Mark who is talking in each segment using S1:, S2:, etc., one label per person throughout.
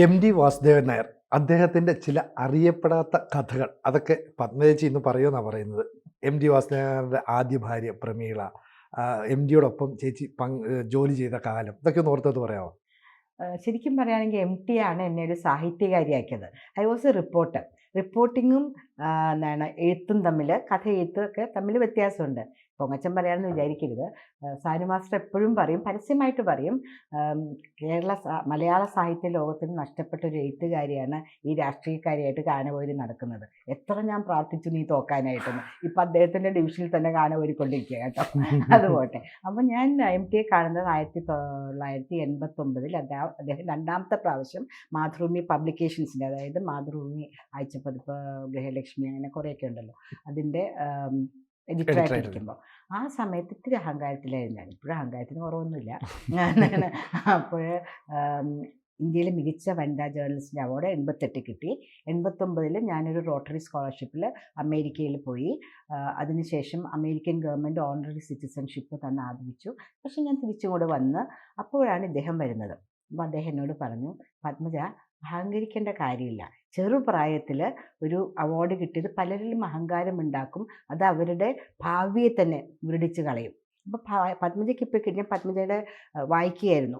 S1: എം.ടി. വാസുദേവൻ നായർ. അദ്ദേഹത്തിൻ്റെ ചില അറിയപ്പെടാത്ത കഥകൾ അതൊക്കെ പത്മജേച്ചി ഇന്ന് പറയുമെന്നാണ് പറയുന്നത്. എം.ടി. വാസുദേവൻ നായരുടെ ആദ്യ ഭാര്യ പ്രമീള, എം.ടിയോടൊപ്പം ചേച്ചി ജോലി ചെയ്ത കാലം, ഇതൊക്കെ ഒന്ന് ഓർത്തെടുത്ത് പറയാമോ?
S2: ശരിക്കും പറയുകയാണെങ്കിൽ എം.ടി ആണ് എന്നെ ഒരു സാഹിത്യകാരിയാക്കിയത്. I was a reporter. റിപ്പോർട്ടിങ്ങും എഴുത്തും തമ്മിൽ, കഥ എഴുത്തൊക്കെ തമ്മിൽ വ്യത്യാസമുണ്ട്. പൊങ്ങച്ചൻ പറയാമെന്ന് വിചാരിക്കരുത്. സാനു മാസ്റ്റർ എപ്പോഴും പറയും, പരസ്യമായിട്ട് പറയും, മലയാള സാഹിത്യ ലോകത്തിന് നഷ്ടപ്പെട്ട ഒരു എഴുത്തുകാരിയാണ് ഈ രാഷ്ട്രീയക്കാരിയായിട്ട് കാനവൂരി നടക്കുന്നത്. എത്ര ഞാൻ പ്രാർത്ഥിച്ചു നീ തോക്കാനായിട്ടെന്ന്. ഇപ്പം അദ്ദേഹത്തിൻ്റെ ഡിവിഷനിൽ തന്നെ കാനവൂരി കൊണ്ടിരിക്കുക കേട്ടോ. അത് പോട്ടെ. അപ്പം ഞാൻ എം.ടിയെ കാണുന്നത് 1989 അദ്ദേഹം രണ്ടാമത്തെ പ്രാവശ്യം മാതൃഭൂമി പബ്ലിക്കേഷൻസിൻ്റെ, അതായത് മാതൃഭൂമി ആഴ്ചപ്പതിപ്പ്, ഗൃഹലക്ഷ്മി, അങ്ങനെ കുറേയൊക്കെ ഉണ്ടല്ലോ, അതിൻ്റെ എഡിറ്ററായിട്ടിരിക്കുമ്പോൾ ആ സമയത്ത് ഇത്തിരി അഹങ്കാരത്തിലായിരുന്നു ഞാൻ. ഇപ്പോഴും അഹങ്കാരത്തിന് കുറവൊന്നുമില്ല. അപ്പോൾ ഇന്ത്യയിലെ മികച്ച വനിതാ ജേർണലിസ്റ്റിൻ്റെ അവാർഡ് 88 കിട്ടി. 89 ഞാനൊരു റോട്ടറി സ്കോളർഷിപ്പിൽ അമേരിക്കയിൽ പോയി. അതിനുശേഷം അമേരിക്കൻ ഗവൺമെൻറ് ഓണററി സിറ്റിസൺഷിപ്പ് തന്ന് ആദരിച്ചു. പക്ഷെ ഞാൻ തിരിച്ചും കൂടെ വന്ന് അപ്പോഴാണ് ഇദ്ദേഹം വരുന്നത്. അപ്പോൾ അദ്ദേഹം എന്നോട് പറഞ്ഞു, പത്മജ, അഹങ്കരിക്കേണ്ട കാര്യമില്ല. ചെറുപ്രായത്തിൽ ഒരു അവാർഡ് കിട്ടിയത് പലരിലും അഹങ്കാരം ഉണ്ടാക്കും. അത് അവരുടെ ഭാവിയെ തന്നെ മുരടിച്ച് കളയും. അപ്പോൾ പത്മജയ്ക്ക് ഇപ്പോൾ കിട്ടിയ, പത്മജയുടെ വായിക്കുകയായിരുന്നു,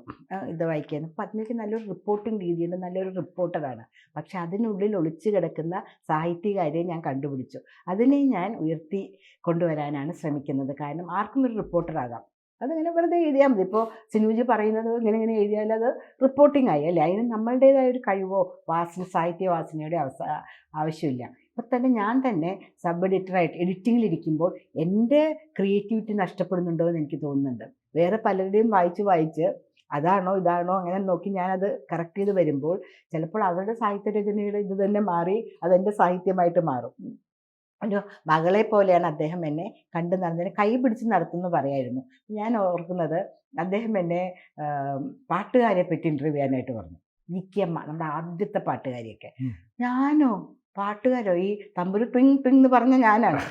S2: പത്മജയ്ക്ക് നല്ലൊരു റിപ്പോർട്ടിംഗ് രീതിയുണ്ട്, നല്ലൊരു റിപ്പോർട്ടറാണ്. പക്ഷെ അതിനുള്ളിൽ ഒളിച്ചു കിടക്കുന്ന സാഹിത്യകാരിയെ ഞാൻ കണ്ടുപിടിച്ചു. അതിനെ ഞാൻ ഉയർത്തി കൊണ്ടുവരാനാണ് ശ്രമിക്കുന്നത്. കാരണം ആർക്കും ഒരു റിപ്പോർട്ടറാകാം. അതിങ്ങനെ വെറുതെ എഴുതിയാൽ മതി. ഇപ്പോൾ സിനുജി പറയുന്നത് ഇങ്ങനെ എഴുതിയാൽ അത് റിപ്പോർട്ടിംഗ് ആയി അല്ലേ. അതിന് നമ്മളുടേതായ ഒരു കഴിവോ സാഹിത്യ വാസനയുടെ ആവശ്യമില്ല. ഇപ്പം തന്നെ ഞാൻ തന്നെ സബ് എഡിറ്ററായിട്ട് എഡിറ്റിങ്ങിലിരിക്കുമ്പോൾ എൻ്റെ ക്രിയേറ്റിവിറ്റി നഷ്ടപ്പെടുന്നുണ്ടോ എന്ന് എനിക്ക് തോന്നുന്നുണ്ട്. വേറെ പലരുടെയും വായിച്ച് അതാണോ ഇതാണോ അങ്ങനെ നോക്കി ഞാനത് കറക്റ്റ് ചെയ്ത് വരുമ്പോൾ ചിലപ്പോൾ അവരുടെ സാഹിത്യരചനയുടെ ഇത് തന്നെ മാറി അതെൻ്റെ സാഹിത്യമായിട്ട് മാറും. ഒരു മകളെ പോലെയാണ് അദ്ദേഹം എന്നെ കണ്ടു നടന്നതിന്, കൈ പിടിച്ച് നടത്തുമെന്ന് പറയായിരുന്നു. ഞാൻ ഓർക്കുന്നത്, അദ്ദേഹം എന്നെ പാട്ടുകാരെ പറ്റി ഇൻ്റർവ്യൂ ചെയ്യാനായിട്ട് പറഞ്ഞു. വിക്കിയമ്മ, നമ്മുടെ ആദ്യത്തെ പാട്ടുകാരിയൊക്കെ. ഞാനോ പാട്ടുകാരോ, ഈ തമ്പുരു ട്വിങ് ട്വിങ് എന്ന് പറഞ്ഞ ഞാനാണ്.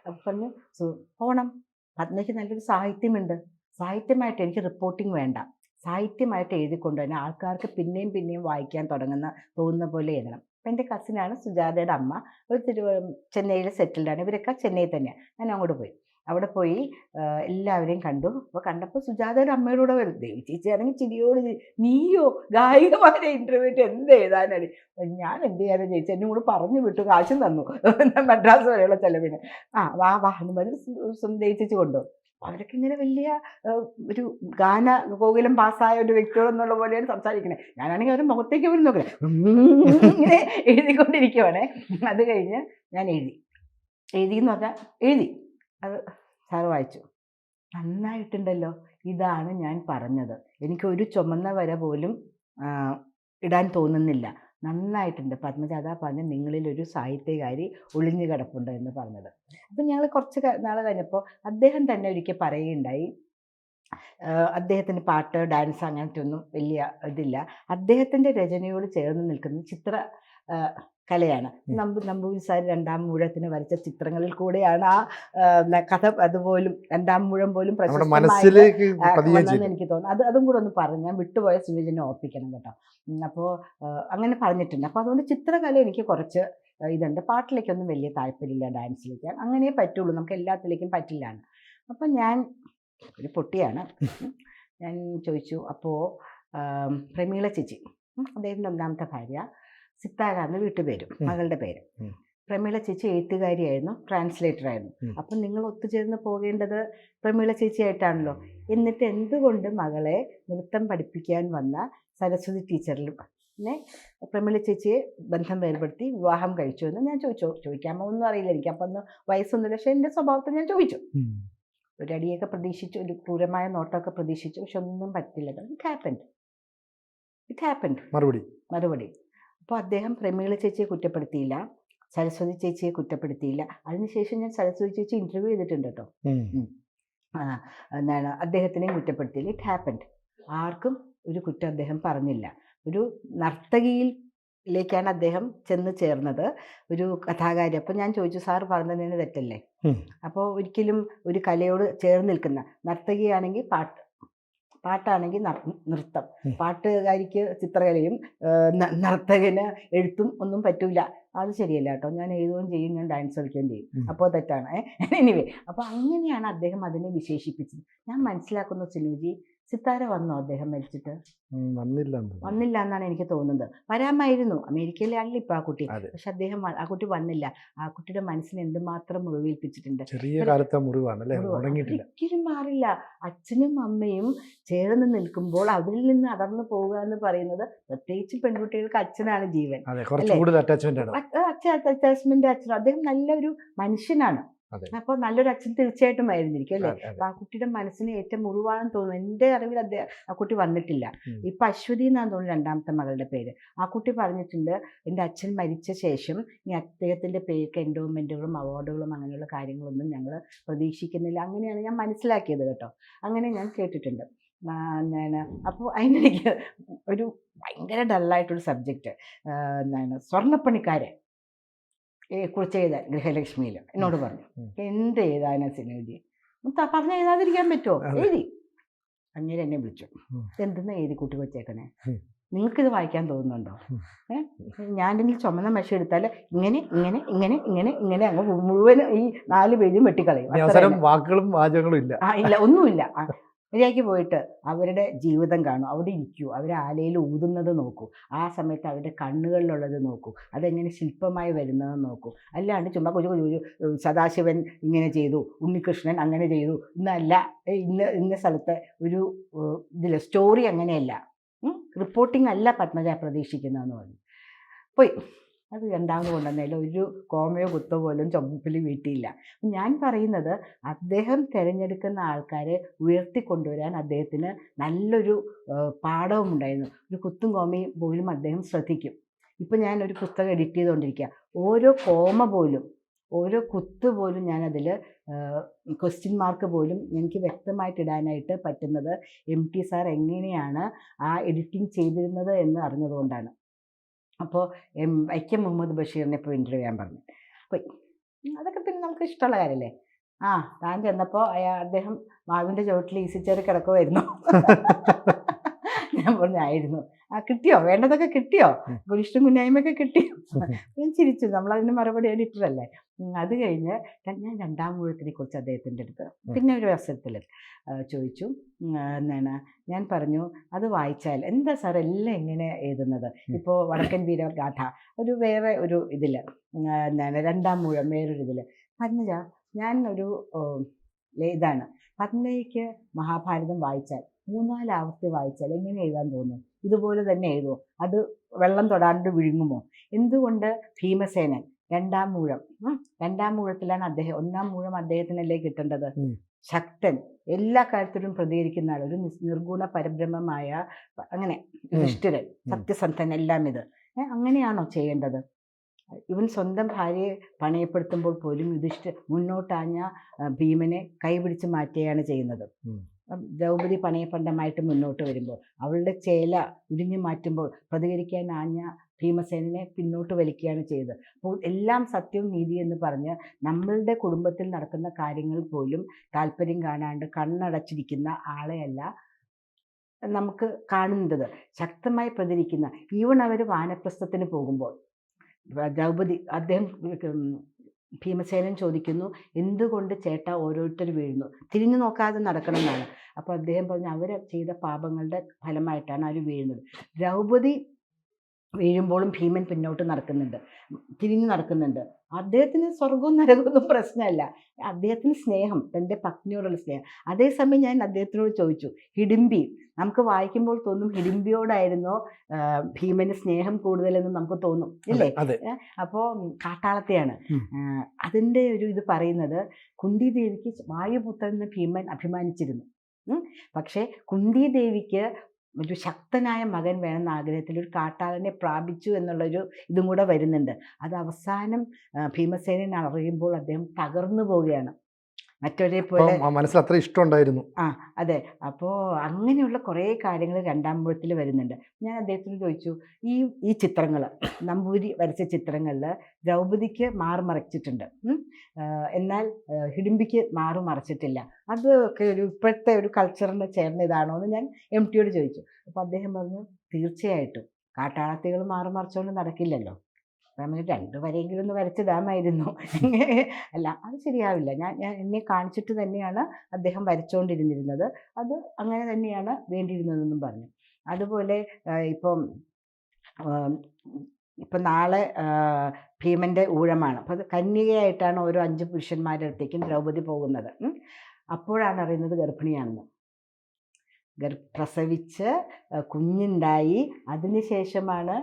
S2: അപ്പം പറഞ്ഞു, പോണം, പത്മയ്ക്ക് നല്ലൊരു സാഹിത്യമുണ്ട്, സാഹിത്യമായിട്ട് എനിക്ക് റിപ്പോർട്ടിംഗ് വേണ്ട, സാഹിത്യമായിട്ട് എഴുതിക്കൊണ്ടുതന്നെ ആൾക്കാർക്ക് പിന്നെയും പിന്നെയും വായിക്കാൻ തോന്നുന്ന പോലെ എഴുതണം. അപ്പം എൻ്റെ കസിനാണ് സുജാതയുടെ അമ്മ, ഒരു ചെന്നൈയിൽ സെറ്റിൽഡാണ്. ഇവരൊക്കെ ചെന്നൈ തന്നെയാണ്. ഞാൻ അങ്ങോട്ട് പോയി. അവിടെ പോയി എല്ലാവരെയും കണ്ടു. അപ്പോൾ കണ്ടപ്പോൾ സുജാതയുടെ അമ്മയുടെ കൂടെ വരും. ദേവി ചേച്ചിയാണെങ്കിൽ ചിരിയോട്, നീയോ ഗായികമാരെ ഇൻ്റർവ്യൂ ഇട്ട് എന്ത് എഴുതാനാണ്? ഞാൻ എന്ത് ചെയ്യാനും ചേച്ചി, എന്നെ കൂടെ പറഞ്ഞു വിട്ടു, കാശും തന്നു, മദ്രാസ് വരെയുള്ള ചെലവിന്. വാ എന്ന് പറഞ്ഞ് ദേവി ചേച്ചി കൊണ്ടുപോകും. അവരൊക്കെ ഇങ്ങനെ വലിയ ഒരു ഗാന ഗോകുലം പാസ്സായ ഒരു വ്യക്തികളെന്നുള്ള പോലെയാണ് സംസാരിക്കണേ. ഞാനാണെങ്കിൽ അവരുടെ മുഖത്തേക്ക് പോലും നോക്കണേ, ഇങ്ങനെ എഴുതിക്കൊണ്ടിരിക്കുവാണേ. അത് കഴിഞ്ഞ് ഞാൻ എഴുതിയെന്ന് പറഞ്ഞാൽ എഴുതി. അത് സാറ് വായിച്ചു. നന്നായിട്ടുണ്ടല്ലോ, ഇതാണ് ഞാൻ പറഞ്ഞത്, എനിക്കൊരു ചുമന്ന വര പോലും ഇടാൻ തോന്നുന്നില്ല, നന്നായിട്ടുണ്ട് പത്മജ, അതാ പറഞ്ഞ് നിങ്ങളിലൊരു സാഹിത്യകാരി ഒളിഞ്ഞു കിടപ്പുണ്ട് എന്ന് പറഞ്ഞത്. അപ്പം ഞങ്ങൾ കുറച്ച് നാൾ കഴിഞ്ഞപ്പോൾ അദ്ദേഹം തന്നെ ഒരിക്കൽ പറയുകയുണ്ടായി, അദ്ദേഹത്തിന് പാട്ട്, ഡാൻസ് അങ്ങനത്തെ ഒന്നും വലിയ ഇതില്ല, അദ്ദേഹത്തിൻ്റെ രചനയോട് ചേർന്ന് നിൽക്കുന്ന ചിത്ര കലയാണ്. നമ്പൂതിരി സാർ രണ്ടാം മൂഴത്തിന് വരച്ച ചിത്രങ്ങളിൽ കൂടെയാണ് ആ കഥ അതുപോലും രണ്ടാം മൂഴം പോലും പ്രശസ്തമായെന്ന് എനിക്ക് തോന്നുന്നു. അതും കൂടെ ഒന്ന് പറഞ്ഞു, ഞാൻ വിട്ടുപോയ സുവിജനെ ഓർപ്പിക്കണം കേട്ടോ. അപ്പോൾ അങ്ങനെ പറഞ്ഞിട്ടുണ്ട്. അപ്പോൾ അതുകൊണ്ട് ചിത്രകല എനിക്ക് കുറച്ച് ഇതുണ്ട്. പാട്ടിലേക്കൊന്നും വലിയ താല്പര്യമില്ല, ഡാൻസിലേക്ക് അങ്ങനെ പറ്റുള്ളൂ, നമുക്ക് എല്ലാത്തിലേക്കും പറ്റില്ലാണ്. അപ്പം ഞാൻ ഒരു പൊട്ടിയാണ്. ഞാൻ ചോദിച്ചു, അപ്പോൾ പ്രമീള ചേച്ചി, അദ്ദേഹത്തിൻ്റെ ഒന്നാമത്തെ ഭാര്യ, സിത്താരാന്ന് വീട്ടുപേരും, മകളുടെ പേര്. പ്രമീള ചേച്ചി എഴുത്തുകാരിയായിരുന്നു, ട്രാൻസ്ലേറ്റർ ആയിരുന്നു. അപ്പം നിങ്ങൾ ഒത്തുചേർന്ന് പോകേണ്ടത് പ്രമീള ചേച്ചിയായിട്ടാണല്ലോ. എന്നിട്ട് എന്തുകൊണ്ട് മകളെ നൃത്തം പഠിപ്പിക്കാൻ വന്ന സരസ്വതി ടീച്ചറിൽ പ്രമീള ചേച്ചിയെ ബന്ധം വേർപെടുത്തി വിവാഹം കഴിച്ചു എന്ന് ഞാൻ ചോദിക്കാമോ ഒന്നും അറിയില്ല എനിക്ക്. അപ്പം ഒന്ന് വയസ്സൊന്നുമില്ല, പക്ഷേ എൻ്റെ സ്വഭാവത്തിൽ ഞാൻ ചോദിച്ചു. ഒരു അടിയൊക്കെ പ്രതീക്ഷിച്ചു, ഒരു ക്രൂരമായ നോട്ടമൊക്കെ പ്രതീക്ഷിച്ചു, പക്ഷെ ഒന്നും പറ്റില്ല. ഇറ്റ് ഹാപ്പൻഡ് മറുപടി. അപ്പോൾ അദ്ദേഹം പ്രമീള ചേച്ചിയെ കുറ്റപ്പെടുത്തിയില്ല, സരസ്വതി ചേച്ചിയെ കുറ്റപ്പെടുത്തിയില്ല. അതിനുശേഷം ഞാൻ സരസ്വതി ചേച്ചി ഇൻ്റർവ്യൂ ചെയ്തിട്ടുണ്ട് കേട്ടോ. അദ്ദേഹത്തിനെയും കുറ്റപ്പെടുത്തിയില്ല. It happened. ആർക്കും ഒരു കുറ്റം അദ്ദേഹം പറഞ്ഞില്ല. ഒരു നർത്തകിയിലേക്കാണ് അദ്ദേഹം ചെന്ന് ചേർന്നത്, ഒരു കഥാകാരി. അപ്പോൾ ഞാൻ ചോദിച്ചു, സാർ പറഞ്ഞതിന് തെറ്റല്ലേ? അപ്പോൾ ഒരിക്കലും ഒരു കലയോട് ചേർന്ന് നിൽക്കുന്ന നർത്തകിയാണെങ്കിൽ പാട്ടാണെങ്കിൽ നൃത്തം,
S1: ഉം.
S2: പാട്ടുകാരിക്ക് ചിത്രകലയും നർത്തകന് എഴുത്തും ഒന്നും പറ്റൂല. അത് ശരിയല്ല കേട്ടോ. ഞാൻ എഴുതുകയും ചെയ്യും, ഞാൻ ഡാൻസ് കളിക്കുകയും ചെയ്യും. അപ്പോൾ തെറ്റാണ്. എനിവേ, അപ്പോൾ അങ്ങനെയാണ് അദ്ദേഹം അതിനെ വിശേഷിപ്പിച്ചത്. ഞാൻ മനസ്സിലാക്കുന്ന സിനുജി, സിത്താര വന്നോ അദ്ദേഹം മരിച്ചിട്ട്? വന്നില്ല എന്നാണ് എനിക്ക് തോന്നുന്നത്. വരാമായിരുന്നു, അമേരിക്കയിലെ ആളില്ല ഇപ്പൊ ആ കുട്ടി.
S1: അതെ.
S2: പക്ഷെ അദ്ദേഹം ആ കുട്ടി വന്നില്ല. ആ കുട്ടിയുടെ മനസ്സിനെ എന്തുമാത്രം മുറിവേൽപ്പിച്ചിട്ടുണ്ട്.
S1: ചെറിയ കാലത്തെ മുറിവാണ് അല്ലേ, ഉണങ്ങിയിട്ടില്ല.
S2: ഒരിക്കലും മാറില്ല. അച്ഛനും അമ്മയും ചേർന്ന് നിൽക്കുമ്പോൾ അവരിൽ നിന്ന് അടർന്നു പോവുക എന്ന് പറയുന്നത്, പ്രത്യേകിച്ച് പെൺകുട്ടികൾക്ക് അച്ഛനാണ് ജീവൻ.
S1: അതെ, കുറച്ചും കൂടുതൽ അറ്റാച്ച്മെന്റ് ആണ്.
S2: അറ്റാച്ച്മെന്റ് അച്ഛനും. അദ്ദേഹം നല്ലൊരു മനുഷ്യനാണ്.
S1: അതെ.
S2: അപ്പൊ നല്ലൊരു അച്ഛൻ തീർച്ചയായിട്ടും ആയിരുന്നിരിക്കും അല്ലേ.
S1: അതെ.
S2: അപ്പൊ ആ കുട്ടിയുടെ മനസ്സിന് ഏറ്റവും മുറിവാണെന്ന് തോന്നുന്നു. എൻ്റെ അറിവിൽ ആ കുട്ടി വന്നിട്ടില്ല. ഇപ്പൊ അശ്വതി എന്നാണ് തോന്നുന്നു രണ്ടാമത്തെ മകളുടെ പേര്. ആ കുട്ടി പറഞ്ഞിട്ടുണ്ട്, എൻ്റെ അച്ഛൻ മരിച്ച ശേഷം ഇനി അദ്ദേഹത്തിന്റെ പേർക്ക് എൻഡോമെന്റുകളും അവാർഡുകളും അങ്ങനെയുള്ള കാര്യങ്ങളൊന്നും ഞങ്ങൾ പ്രതീക്ഷിക്കുന്നില്ല. അങ്ങനെയാണ് ഞാൻ മനസ്സിലാക്കിയത് കേട്ടോ. അങ്ങനെ ഞാൻ കേട്ടിട്ടുണ്ട്. അപ്പോൾ അതിനിടയ്ക്ക് ഒരു ഭയങ്കര ഡള്ളായിട്ടൊരു സബ്ജക്റ്റ്, സ്വർണ്ണപ്പണിക്കാരെ കുറിച്ച് എഴുതാൻ ഗൃഹലക്ഷ്മിയിൽ എന്നോട് പറഞ്ഞു. എന്ത് എഴുതാനാ സിനുജി, പറഞ്ഞ എഴുതാതിരിക്കാൻ പറ്റുമോ? എഴുതി. അങ്ങനെ എന്നെ വിളിച്ചു, എന്തെന്ന് എഴുതി കൂട്ടി വെച്ചേക്കണേ, നിങ്ങൾക്കിത് വായിക്കാൻ തോന്നുന്നുണ്ടോ? ഞാനെങ്കിൽ ചുമന്ന മഷി എടുത്താൽ ഇങ്ങനെ ഇങ്ങനെ ഇങ്ങനെ ഇങ്ങനെ ഇങ്ങനെ അങ്ങ് മുഴുവനും ഈ 4 പേജും വെട്ടിക്കളയും.
S1: വാക്കുകളും വാചകങ്ങളും ഇല്ല.
S2: ഇല്ല, ഒന്നുമില്ല. ഇതിലേക്ക് പോയിട്ട് അവരുടെ ജീവിതം കാണൂ, അവിടെ ഇരിക്കൂ, അവർ ആലയിൽ ഊതുന്നത് നോക്കൂ, ആ സമയത്ത് അവരുടെ കണ്ണുകളിലുള്ളത് നോക്കൂ, അതെങ്ങനെ ശില്പമായി വരുന്നത് നോക്കൂ. അല്ലാണ്ട് ചുമ്മാ കുഞ്ഞു സദാശിവൻ ഇങ്ങനെ ചെയ്തു, ഉണ്ണികൃഷ്ണൻ അങ്ങനെ ചെയ്തു എന്നല്ല, ഇന്ന സ്ഥലത്തെ ഒരു ഇതിൽ സ്റ്റോറി അങ്ങനെയല്ല, റിപ്പോർട്ടിംഗ് അല്ല പത്മജ പ്രതീക്ഷിക്കുന്നതെന്ന് പറഞ്ഞു. പോയി അത് രണ്ടാമത് കൊണ്ടുവന്നതിൽ ഒരു കോമയോ കുത്തോ പോലും ചുമപ്പിൽ വീട്ടിയില്ല. ഞാൻ പറയുന്നത്, അദ്ദേഹം തിരഞ്ഞെടുക്കുന്ന ആൾക്കാരെ ഉയർത്തിക്കൊണ്ടുവരാൻ അദ്ദേഹത്തിന് നല്ലൊരു പാഠവും ഉണ്ടായിരുന്നു. ഒരു കുത്തും കോമയും പോലും അദ്ദേഹം ശ്രദ്ധിക്കും. ഇപ്പം ഞാൻ ഒരു പുസ്തകം എഡിറ്റ് ചെയ്തുകൊണ്ടിരിക്കുക, ഓരോ കോമ പോലും ഓരോ കുത്ത് പോലും ഞാനതിൽ ക്വസ്റ്റ്യൻ മാർക്ക് പോലും എനിക്ക് വ്യക്തമായിട്ട് ഇടാനായിട്ട് പറ്റുന്നത് MT സാർ എങ്ങനെയാണ് ആ എഡിറ്റിംഗ് ചെയ്തിരുന്നത് എന്ന് അറിഞ്ഞതുകൊണ്ടാണ്. അപ്പോൾ വൈക്കം മുഹമ്മദ് ബഷീറിനെ ഇപ്പോൾ ഇൻ്റർവ്യൂ ചെയ്യാൻ പറഞ്ഞു. പോയി. അതൊക്കെ പിന്നെ നമുക്ക് ഇഷ്ടമുള്ള കാര്യമല്ലേ. താൻ ചെന്നപ്പോൾ അദ്ദേഹം മാവിൻ്റെ ചുവട്ടിൽ ഈസിച്ചേറി കിടക്കുമായിരുന്നു. ഞാൻ പറഞ്ഞായിരുന്നു. കിട്ടിയോ, വേണ്ടതൊക്കെ കിട്ടിയോ, ഗുരിഷ്ടം കുഞ്ഞായ്മയൊക്കെ കിട്ടിയോ? ഞാൻ ചിരിച്ചു. നമ്മളതിന് മറുപടി എഡിറ്ററല്ലേ. അത് കഴിഞ്ഞ് ഞാൻ രണ്ടാം ഊഴത്തിനെ കുറിച്ച് അദ്ദേഹത്തിൻ്റെ അടുത്ത് പിന്നെ ഒരു അവസരത്തിൽ ചോദിച്ചു. ഞാൻ പറഞ്ഞു, അത് വായിച്ചാൽ എന്താ സാർ എല്ലാം എങ്ങനെ എഴുതുന്നത്? ഇപ്പോൾ വടക്കൻ വീരഗാഥ ഒരു വേറെ ഒരു ഇതിൽ, രണ്ടാം ഊഴം വേറൊരു ഇതിൽ. പത്മജ, ഞാൻ ഒരു ഇതാണ്, പത്മജയ്ക്ക് മഹാഭാരതം വായിച്ചാൽ 3-4 ആവർത്തി വായിച്ചാൽ എങ്ങനെ എഴുതാൻ തോന്നും? ഇതുപോലെ തന്നെ എഴുതുമോ? അത് വെള്ളം തൊടാണ്ട് വിഴുങ്ങുമോ? എന്തുകൊണ്ട് ഭീമസേനൻ രണ്ടാം ഊഴത്തിലാണ് അദ്ദേഹം, 1-ാം ഊഴം അദ്ദേഹത്തിനല്ലേ കിട്ടേണ്ടത്? ശക്തൻ, എല്ലാ കാര്യത്തിലും പ്രതികരിക്കുന്ന ആൾ, ഒരു നിർഗുണ പരബ്രഹ്മമായ, അങ്ങനെ യുധിഷ്ഠിരൻ, സത്യസന്ധൻ, എല്ലാം ഇത് അങ്ങനെയാണോ ചെയ്യേണ്ടത്? ഇവൻ സ്വന്തം ഭാര്യയെ പണയപ്പെടുത്തുമ്പോൾ പോലും മുന്നോട്ടാഞ്ഞ ഭീമനെ കൈപിടിച്ച് മാറ്റുകയാണ് ചെയ്യുന്നത്. ദ്രൗപദി പണയപ്പണ്ടമായിട്ട് മുന്നോട്ട് വരുമ്പോൾ അവളുടെ ചേല ഉരിഞ്ഞു മാറ്റുമ്പോൾ പ്രതികരിക്കാൻ ആഞ്ഞ ഭീമസേനെ പിന്നോട്ട് വലിക്കുകയാണ് ചെയ്തത്. അപ്പോൾ എല്ലാം സത്യവും നീതി എന്ന് പറഞ്ഞ് നമ്മളുടെ കുടുംബത്തിൽ നടക്കുന്ന കാര്യങ്ങൾ പോലും താല്പര്യം കാണാണ്ട് കണ്ണടച്ചിരിക്കുന്ന ആളെയല്ല നമുക്ക് കാണുന്നത്. ശക്തമായി പ്രതികരിക്കുന്ന, ഈവൺ അവർ വാനപ്രസ്ഥത്തിന് പോകുമ്പോൾ ദ്രൗപദി, അദ്ദേഹം ഭീമസേനൻ ചോദിക്കുന്നു, എന്തുകൊണ്ട് ചേട്ടാ ഓരോരുത്തർ വീഴുന്നു, തിരിഞ്ഞു നോക്കാതെ നടക്കണം എന്നാണ്. അപ്പോൾ അദ്ദേഹം പറഞ്ഞു, അവർ ചെയ്ത പാപങ്ങളുടെ ഫലമായിട്ടാണ് അവർ വീഴുന്നത്. ദ്രൗപദി വീഴുമ്പോഴും ഭീമൻ പിന്നോട്ട് നടക്കുന്നുണ്ട്, തിരിഞ്ഞു നടക്കുന്നുണ്ട്. അദ്ദേഹത്തിന് സ്വർഗവും നരകമൊന്നും പ്രശ്നമല്ല, അദ്ദേഹത്തിന് സ്നേഹം, തൻ്റെ പത്നിയോടുള്ള സ്നേഹം. അതേസമയം ഞാൻ അദ്ദേഹത്തിനോട് ചോദിച്ചു, ഹിഡിംബി, നമുക്ക് വായിക്കുമ്പോൾ തോന്നും ഹിഡിംബിയോടായിരുന്നോ ഭീമന് സ്നേഹം കൂടുതലെന്ന് നമുക്ക് തോന്നും ഇല്ലേ? അപ്പോൾ കാട്ടാളത്തെയാണ് അതിൻ്റെ ഒരു ഇത് പറയുന്നത്. കുന്തി ദേവിക്ക് വായുപുത്രൻ എന്ന് ഭീമൻ അഭിമാനിച്ചിരുന്നു. പക്ഷേ കുന്തി ദേവിക്ക് ഒരു ശക്തനായ മകൻ വേണമെന്ന ആഗ്രഹത്തിൽ ഒരു കാട്ടാളനെ പ്രാപിച്ചു എന്നുള്ളൊരു ഇതും കൂടെ വരുന്നുണ്ട്. അത് അവസാനം ഭീമസേനൻ അറിയുമ്പോൾ അദ്ദേഹം തകർന്നു പോവുകയാണ്. മറ്റവരെ പോലെ.
S1: മനസ്സിൽ അത്ര ഇഷ്ടം ഉണ്ടായിരുന്നു.
S2: അതെ. അപ്പോൾ അങ്ങനെയുള്ള കുറേ കാര്യങ്ങൾ രണ്ടാം ഊഴത്തിൽ വരുന്നുണ്ട്. ഞാൻ അദ്ദേഹത്തിന് ചോദിച്ചു, ഈ ചിത്രങ്ങൾ നമ്പൂരി വരച്ച ചിത്രങ്ങളിൽ ദ്രൗപദിക്ക് മാറ് മറച്ചിട്ടുണ്ട്, എന്നാൽ ഹിഡിംബിക്ക് മാറ് മറച്ചിട്ടില്ല. അതൊക്കെ ഇപ്പോഴത്തെ ഒരു കൾച്ചറിന് ചേർന്ന ഇതാണോ എന്ന് ഞാൻ MTയോട് ചോദിച്ചു. അപ്പോൾ അദ്ദേഹം പറഞ്ഞു, തീർച്ചയായിട്ടും കാട്ടാളത്തികൾ മാറ് മറച്ചുകൊണ്ട് നടക്കില്ലല്ലോ, നമ്മൾ 2 വരെയെങ്കിലും ഒന്ന് വരച്ചിടാമായിരുന്നു. അല്ല, അത് ശരിയാവില്ല. ഞാൻ എന്നെ കാണിച്ചിട്ട് തന്നെയാണ് അദ്ദേഹം വരച്ചുകൊണ്ടിരുന്നിരുന്നത്, അത് അങ്ങനെ തന്നെയാണ് വേണ്ടിയിരുന്നതെന്നും പറഞ്ഞു. അതുപോലെ ഇപ്പം നാളെ ഭീമൻ്റെ ഊഴമാണ്. അപ്പോൾ അത് കന്യകയായിട്ടാണ് ഓരോ 5 പുരുഷന്മാരുടെ അടുത്തേക്കും ദ്രൗപദി പോകുന്നത്. അപ്പോഴാണ് അറിയുന്നത് ഗർഭിണിയാണെന്ന്. പ്രസവിച്ച് കുഞ്ഞുണ്ടായി അതിനുശേഷമാണ്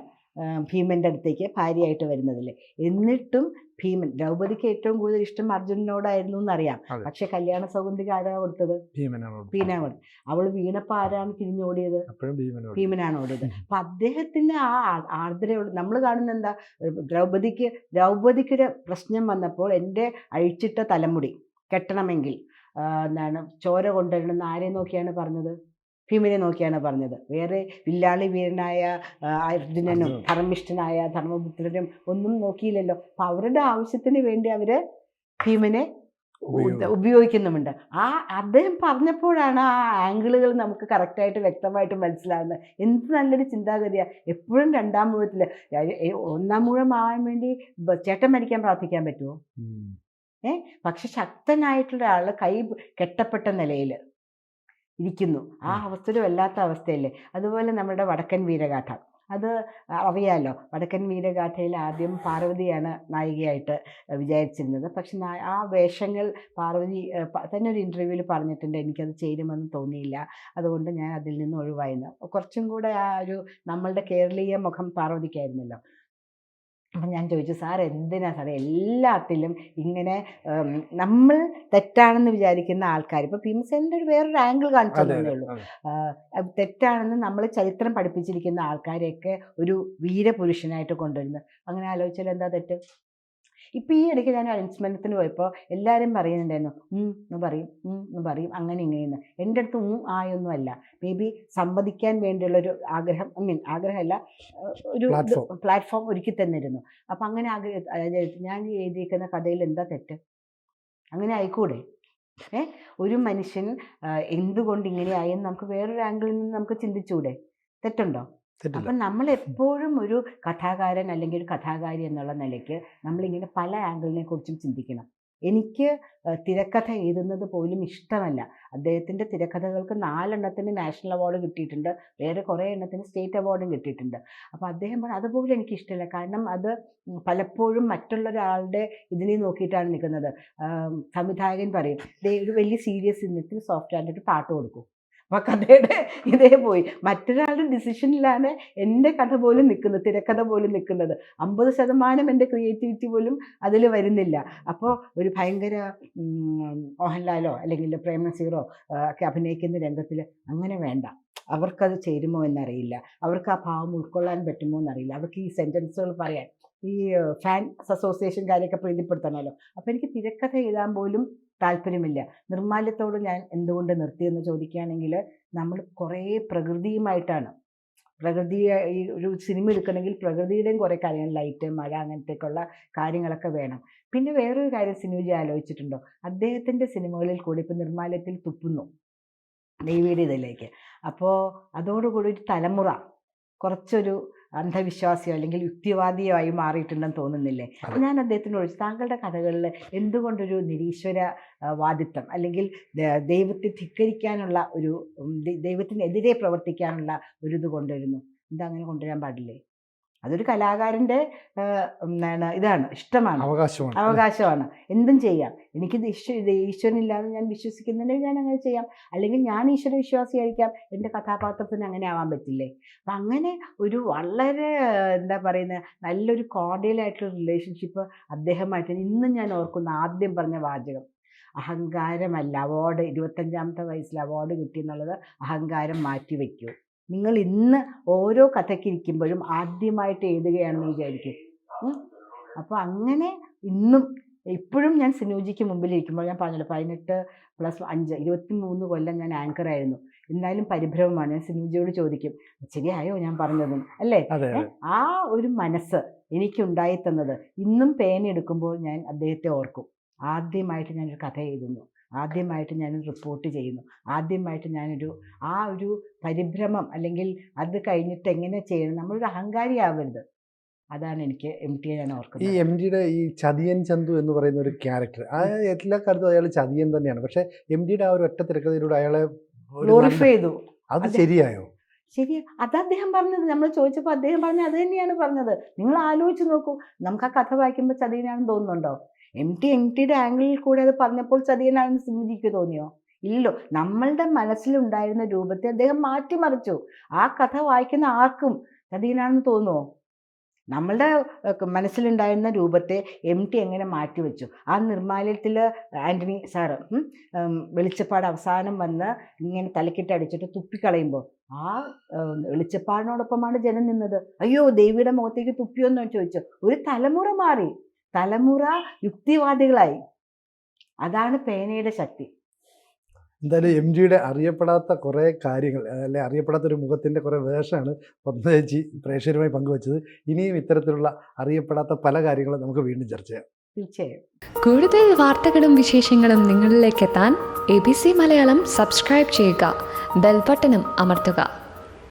S2: ഭീമൻ്റെ അടുത്തേക്ക് ഭാര്യയായിട്ട് വരുന്നതല്ലേ. എന്നിട്ടും ഭീമൻ, ദ്രൗപദിക്ക് ഏറ്റവും കൂടുതൽ ഇഷ്ടം അർജുനനോടായിരുന്നു എന്നറിയാം. പക്ഷെ കല്യാണ സൗഗന്ധിക ആരാ കൊടുത്തത്? ഭീമനാണ്. അവൾ വീണപ്പോൾ ആരാണ് തിരിഞ്ഞോടിയത്? ഭീമനാണ് ഓടിയത്. അപ്പം അദ്ദേഹത്തിന് ആ ആർദ്രയോട് നമ്മൾ കാണുന്ന എന്താ, ദ്രൗപദിക്കൊരു പ്രശ്നം വന്നപ്പോൾ എൻ്റെ അഴിച്ചിട്ട തലമുടി കെട്ടണമെങ്കിൽ ചോര കൊണ്ടുവരണമെന്ന് ആരെ നോക്കിയാണ് പറഞ്ഞത്? ഭീമനെ നോക്കിയാണ് പറഞ്ഞത്. വേറെ വില്ലാളി വീരനായ അർജുനനും ധർമ്മിഷ്ഠനായ ധർമ്മപുത്രനും ഒന്നും നോക്കിയില്ലല്ലോ. അപ്പം അവരുടെ ആവശ്യത്തിന് വേണ്ടി അവർ ഭീമനെ ഉപയോഗിക്കുന്നുമുണ്ട്. അദ്ദേഹം പറഞ്ഞപ്പോഴാണ് ആ ആംഗിളുകൾ നമുക്ക് കറക്റ്റായിട്ട് വ്യക്തമായിട്ട് മനസ്സിലാവുന്നത്. എന്ത് നല്ലൊരു ചിന്താഗതിയാണ്. എപ്പോഴും രണ്ടാം ഊഴത്തിൽ, ഒന്നാം ഊഴം ആവാൻ വേണ്ടി ചേട്ടൻ മരിക്കാൻ പ്രാർത്ഥിക്കാൻ പറ്റുമോ? പക്ഷെ ശക്തനായിട്ടുള്ള ഒരാൾ കൈ കെട്ടപ്പെട്ട നിലയിൽ ഇരിക്കുന്നു. ആ അവസ്ഥ വല്ലാത്ത അവസ്ഥയല്ലേ. അതുപോലെ നമ്മുടെ വടക്കൻ വീരഗാഥ, അത് അറിയാമല്ലോ. വടക്കൻ വീരഗാഥയിൽ ആദ്യം പാർവതിയാണ് നായികയായിട്ട് വിചാരിച്ചിരുന്നത്. പക്ഷെ ആ വേഷങ്ങൾ പാർവതി തന്നെ ഒരു ഇൻ്റർവ്യൂവിൽ പറഞ്ഞിട്ടുണ്ട്, എനിക്കത് ചേരുമെന്ന് തോന്നിയില്ല, അതുകൊണ്ട് ഞാൻ അതിൽ നിന്ന് ഒഴിവായിരുന്നു. കുറച്ചും കൂടെ ആ ഒരു നമ്മളുടെ കേരളീയ മുഖം പാർവതിക്കായിരുന്നല്ലോ. അപ്പം ഞാൻ ചോദിച്ചു, സാർ എന്തിനാ സാറേ എല്ലാത്തിലും ഇങ്ങനെ നമ്മൾ തെറ്റാണെന്ന് വിചാരിക്കുന്ന ആൾക്കാർ, ഇപ്പോൾ ഭീമസേനൻ്റെ വേറൊരു ആംഗിൾ കാണിച്ചതേ ഉള്ളൂ, തെറ്റാണെന്ന് നമ്മൾ ചരിത്രം പഠിപ്പിച്ചിരിക്കുന്ന ആൾക്കാരെയൊക്കെ ഒരു വീരപുരുഷനായിട്ട് കൊണ്ടുവരുന്നത്, അങ്ങനെ ആലോചിച്ചാൽ എന്താ തെറ്റ്? ഇപ്പം ഈ ഇടയ്ക്ക് ഞാൻ അനുസ്മരണത്തിന് പോയപ്പോൾ എല്ലാവരും പറയുന്നുണ്ടായിരുന്നു, എന്ന് പറയും അങ്ങനെ ഇങ്ങനെയെന്ന്. എൻ്റെ അടുത്ത് ആയൊന്നും അല്ല. മേ ബി സംവദിക്കാൻ വേണ്ടിയുള്ളൊരു ആഗ്രഹം, ആഗ്രഹമല്ല, ഒരു പ്ലാറ്റ്ഫോം ഒരുക്കി തന്നിരുന്നു. അപ്പം അങ്ങനെ ഞാൻ എഴുതിയിരിക്കുന്ന കഥയിൽ എന്താ തെറ്റ്? അങ്ങനെ ആയിക്കൂടെ? ഒരു മനുഷ്യൻ എന്തുകൊണ്ട് ഇങ്ങനെയായെന്ന് നമുക്ക് വേറൊരു ആംഗിളിൽ നിന്ന് നമുക്ക് ചിന്തിച്ചൂടെ? തെറ്റുണ്ടോ? അപ്പം നമ്മൾ എപ്പോഴും ഒരു കഥാകാരൻ അല്ലെങ്കിൽ ഒരു കഥാകാരി എന്നുള്ള നിലയ്ക്ക് നമ്മളിങ്ങനെ പല ആംഗിളിനെ കുറിച്ചും ചിന്തിക്കണം. എനിക്ക് തിരക്കഥ എഴുതുന്നത് പോലും ഇഷ്ടമല്ല. അദ്ദേഹത്തിൻ്റെ തിരക്കഥകൾക്ക് 4 എണ്ണത്തിന് നാഷണൽ അവാർഡ് കിട്ടിയിട്ടുണ്ട്, വേറെ കുറേ എണ്ണത്തിന് സ്റ്റേറ്റ് അവാർഡും കിട്ടിയിട്ടുണ്ട്. അപ്പോൾ അദ്ദേഹം പറഞ്ഞു അതുപോലും എനിക്കിഷ്ടമില്ല. കാരണം അത് പലപ്പോഴും മറ്റുള്ളൊരാളുടെ ഇതിനെ നോക്കിയിട്ടാണ് നിൽക്കുന്നത്. സംവിധായകൻ പറയും, ഒരു വലിയ സീരിയസ് ഇന്നിട്ട് സോഫ്റ്റ് ആയിട്ട് ഒരു പാട്ട് കൊടുക്കും. അപ്പോൾ കഥയുടെ ഇതേ പോയി. മറ്റൊരാളുടെ ഡിസിഷനിലാണ് എൻ്റെ കഥ പോലും നിൽക്കുന്നത്, തിരക്കഥ പോലും നിൽക്കുന്നത്. 50% എൻ്റെ ക്രിയേറ്റിവിറ്റി പോലും അതിൽ വരുന്നില്ല. അപ്പോൾ ഒരു ഭയങ്കര മോഹൻലാലോ അല്ലെങ്കിൽ പ്രേം നസീറോ ഒക്കെ അഭിനയിക്കുന്ന രംഗത്തിൽ അങ്ങനെ വേണ്ട. അവർക്കത് ചേരുമോ എന്നറിയില്ല, അവർക്ക് ആ ഭാവം ഉൾക്കൊള്ളാൻ പറ്റുമോ എന്നറിയില്ല, അവർക്ക് ഈ സെൻറ്റൻസുകൾ പറയാൻ ഈ ഫാൻസ് അസോസിയേഷൻകാരെയൊക്കെ പ്രീതിപ്പെടുത്തണമല്ലോ. അപ്പോൾ എനിക്ക് തിരക്കഥ എഴുതാൻ പോലും താല്പര്യമില്ല. നിർമ്മാല്യത്തോട് ഞാൻ എന്തുകൊണ്ട് നിർത്തിയെന്ന് ചോദിക്കുകയാണെങ്കിൽ, നമ്മൾ കുറേ പ്രകൃതിയുമായിട്ടാണ്, ഈ ഒരു സിനിമ എടുക്കണമെങ്കിൽ പ്രകൃതിയുടെയും കുറേ കാര്യങ്ങൾ, ലൈറ്റ്, മഴ, അങ്ങനത്തേക്കുള്ള കാര്യങ്ങളൊക്കെ വേണം. പിന്നെ വേറൊരു കാര്യം സിനുജി ആലോചിച്ചിട്ടുണ്ടോ? അദ്ദേഹത്തിൻ്റെ സിനിമകളിൽ കൂടി ഇപ്പോൾ നിർമ്മാല്യത്തിൽ തുപ്പുന്നു ദേവിയുടെ ഇതിലേക്ക്. അപ്പോൾ അതോടുകൂടി ഒരു തലമുറ കുറച്ചൊരു അന്ധവിശ്വാസിയോ അല്ലെങ്കിൽ യുക്തിവാദിയോ ആയി മാറിയിട്ടുണ്ടെന്ന് തോന്നുന്നില്ലേ? ഞാൻ അദ്ദേഹത്തിനോട് ചോദിച്ചു, താങ്കളുടെ കഥകളിൽ എന്തുകൊണ്ടൊരു നിരീശ്വര വാദിത്വം അല്ലെങ്കിൽ ദൈവത്തെ ധിക്കരിക്കാനുള്ള ഒരു ദൈവത്തിനെതിരെ പ്രവർത്തിക്കാനുള്ള ഒരു ഇത് കൊണ്ടുവരുന്നു? എന്താ അങ്ങനെ കൊണ്ടുവരാൻ പാടില്ലേ? അതൊരു കലാകാരൻ്റെ ഇതാണ്, ഇഷ്ടമാണ്, അവകാശമാണ്. എന്തും ചെയ്യാം. എനിക്കിത് ഈശ്വരനില്ലാതെ ഞാൻ വിശ്വസിക്കുന്നുണ്ടെങ്കിൽ ഞാൻ അങ്ങനെ ചെയ്യാം. അല്ലെങ്കിൽ ഞാൻ ഈശ്വര വിശ്വാസിയായിരിക്കാം, എൻ്റെ കഥാപാത്രത്തിന് അങ്ങനെ ആവാൻ പറ്റില്ലേ? അപ്പം അങ്ങനെ ഒരു വളരെ എന്താ പറയുന്നത്, നല്ലൊരു കോർഡിയലായിട്ടുള്ള റിലേഷൻഷിപ്പ് അദ്ദേഹമായിട്ട് ഇന്നും ഞാൻ ഓർക്കുന്ന ആദ്യം പറഞ്ഞ വാചകം, അഹങ്കാരമല്ല അവാർഡ്, 25ാമത്തെ വയസ്സിൽ അവാർഡ് കിട്ടിയെന്നുള്ളത് അഹങ്കാരം മാറ്റിവെക്കൂ. നിങ്ങൾ ഇന്ന് ഓരോ കഥയ്ക്കിരിക്കുമ്പോഴും ആദ്യമായിട്ട് എഴുതുകയാണെന്ന് വിചാരിക്കും. അപ്പോൾ അങ്ങനെ ഇന്നും ഇപ്പോഴും ഞാൻ സിനൂജിക്ക് മുമ്പിലിരിക്കുമ്പോൾ ഞാൻ പറഞ്ഞല്ലോ 18+5 23 കൊല്ലം ഞാൻ ആങ്കറായിരുന്നു. എന്നാലും പരിഭ്രമമാണ്. ഞാൻ സിനൂജിയോട് ചോദിക്കും, ശരിയായോ ഞാൻ പറഞ്ഞതും അല്ലേ?
S1: അതെ അതെ
S2: ആ ഒരു മനസ്സ് എനിക്കുണ്ടായി തന്നത് ഇന്നും പേനെടുക്കുമ്പോൾ ഞാൻ അദ്ദേഹത്തെ ഓർക്കും. ആദ്യമായിട്ട് ഞാനൊരു കഥ എഴുതുന്നു, ആദ്യമായിട്ട് ഞാനൊരു റിപ്പോർട്ട് ചെയ്യുന്നു, ആദ്യമായിട്ട് ആ ഒരു പരിഭ്രമം, അല്ലെങ്കിൽ അത് കഴിഞ്ഞിട്ട് എങ്ങനെ ചെയ്യണം, നമ്മളൊരു അഹങ്കാരിയാവരുത്. അതാണ് എനിക്ക് MTയെ ഞാൻ
S1: ഈ
S2: ഓർക്കുന്നത്.
S1: MDയുടെ ഈ ചതിയൻ ചന്തു എന്ന് പറയുന്ന ഒരു ക്യാരക്ടർ, ആ എല്ലാ കാലത്തും അയാൾ ചതിയൻ തന്നെയാണ്. പക്ഷെ MDയുടെ ആ ഒരു ഒറ്റ തിരക്കഥയിലൂടെ അയാളെ ഒരു
S2: ഗ്ലോറിഫൈ ചെയ്തു.
S1: അത്
S2: അതെ.
S1: ശരിയായോ?
S2: ശരി, അത് അദ്ദേഹം പറഞ്ഞത്. നമ്മൾ ചോദിച്ചപ്പോൾ അദ്ദേഹം പറഞ്ഞത് അത് തന്നെയാണ് പറഞ്ഞത്. നിങ്ങൾ ആലോചിച്ച് നോക്കൂ, നമുക്ക് ആ കഥ വായിക്കുമ്പോൾ ചതിയനാണെന്ന് തോന്നുന്നുണ്ടോ? MTയുടെ ആംഗിളിൽ കൂടെ അത് പറഞ്ഞപ്പോൾ ചതിയനാണെന്ന് സിനിമയ്ക്ക് തോന്നിയോ? ഇല്ലല്ലോ. നമ്മളുടെ മനസ്സിലുണ്ടായിരുന്ന രൂപത്തെ അദ്ദേഹം മാറ്റിമറിച്ചു. ആ കഥ വായിക്കുന്ന ആർക്കും ചതിയനാണെന്ന് തോന്നുമോ? നമ്മളുടെ മനസ്സിലുണ്ടായിരുന്ന രൂപത്തെ MT എങ്ങനെ മാറ്റിവെച്ചു. ആ നിർമ്മാല്യത്തിൽ ആൻ്റണി സാറ് വെളിച്ചപ്പാട് അവസാനം വന്ന് ഇങ്ങനെ തലക്കിട്ടടിച്ചിട്ട് തുപ്പിക്കളയുമ്പോൾ ആ വെളിച്ചപ്പാടിനോടൊപ്പമാണ് ജനം നിന്നത്. അയ്യോ, ദേവിയുടെ മുഖത്തേക്ക് തുപ്പിയോന്ന് ചോദിച്ചു. ഒരു തലമുറ മാറി, തലമുറ യുക്തിവാദികളായി. അതാണ് പേനയുടെ ശക്തി.
S1: എന്തായാലും MDയുടെ അറിയപ്പെടാത്ത കുറേ കാര്യങ്ങൾ, അല്ലെ അറിയപ്പെടാത്ത ഒരു മുഖത്തിൻ്റെ കുറേ വേഷമാണ് പത്മജി പ്രേക്ഷകരുമായി പങ്കുവച്ചത്. ഇനിയും ഇത്തരത്തിലുള്ള അറിയപ്പെടാത്ത പല കാര്യങ്ങളും നമുക്ക് വീണ്ടും ചർച്ച ചെയ്യാം.
S2: തീർച്ചയായും.
S3: കൂടുതൽ വാർത്തകളും വിശേഷങ്ങളും നിങ്ങളിലേക്ക് എത്താൻ ABC മലയാളം സബ്സ്ക്രൈബ് ചെയ്യുക, ബെൽ ബട്ടണും അമർത്തുക.